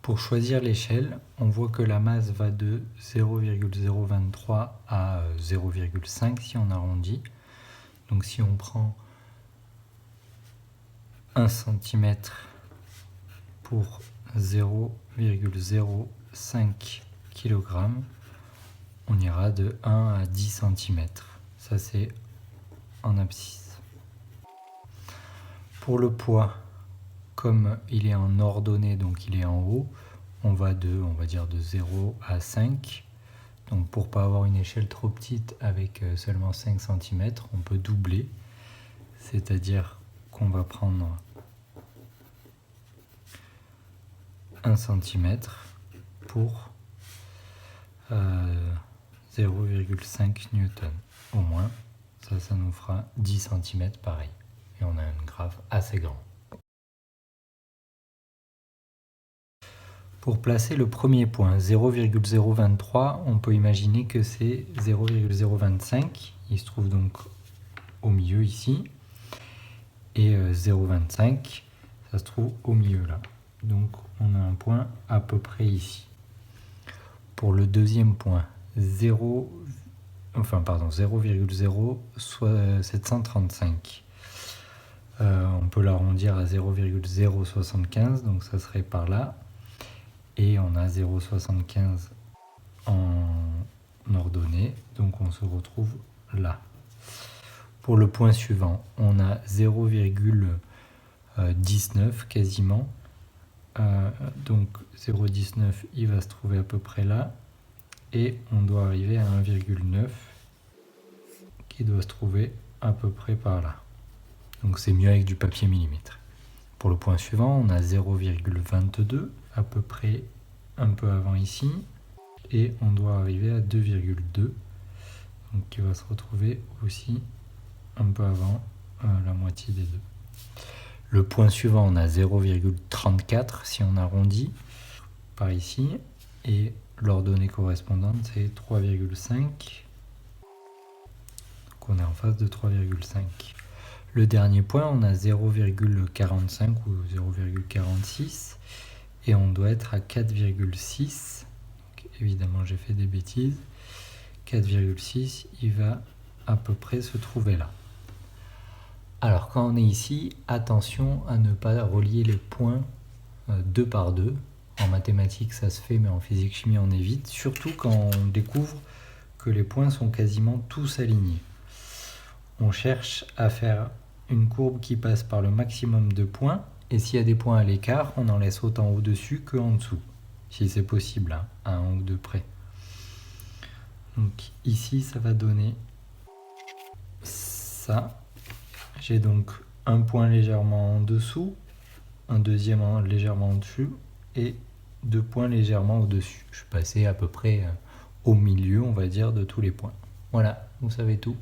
Pour choisir l'échelle, on voit que la masse va de 0,023 à 0,5 si on arrondit. Donc si on prend 1 cm pour 0,05 kg, on ira de 1 à 10 cm. Ça c'est en abscisse. Pour le poids, comme il est en ordonnée, donc il est en haut, on va dire de 0 à 5. Donc pour pas avoir une échelle trop petite avec seulement 5 cm, on peut doubler. C'est-à-dire qu'on va prendre 1 cm pour 0,5 newton. Au moins, ça nous fera 10 cm pareil. Et on a un graphe assez grand. Pour placer le premier point, 0,023, on peut imaginer que c'est 0,025. Il se trouve donc au milieu ici. Et 0,25, ça se trouve au milieu là. Donc on a un point à peu près ici. Pour le deuxième point, 0,0735. On peut l'arrondir à 0,075, donc ça serait par là. Et on a 0,75 en ordonnée, donc on se retrouve là. Pour le point suivant, on a 0,19 quasiment. Donc 0,19, il va se trouver à peu près là. Et on doit arriver à 1,9 qui doit se trouver à peu près par là. Donc c'est mieux avec du papier millimètre. Pour le point suivant, on a 0,22, à peu près un peu avant ici. Et on doit arriver à 2,2, donc qui va se retrouver aussi un peu avant la moitié des deux. Le point suivant, on a 0,34 si on arrondit par ici. Et l'ordonnée correspondante, c'est 3,5. Donc on est en face de 3,5. Le dernier point, on a 0,45 ou 0,46 et on doit être à 4,6. Évidemment, j'ai fait des bêtises. 4,6, il va à peu près se trouver là. Alors, quand on est ici, attention à ne pas relier les points deux par deux. En mathématiques, ça se fait, mais en physique-chimie, on évite. Surtout quand on découvre que les points sont quasiment tous alignés. On cherche à faire une courbe qui passe par le maximum de points, et s'il y a des points à l'écart, on en laisse autant au-dessus qu'en dessous, si c'est possible, hein, à un ou deux près. Donc ici, ça va donner ça. J'ai donc un point légèrement en dessous, un deuxième légèrement en dessous, et deux points légèrement au-dessus. Je suis passé à peu près au milieu, on va dire, de tous les points. Voilà, vous savez tout.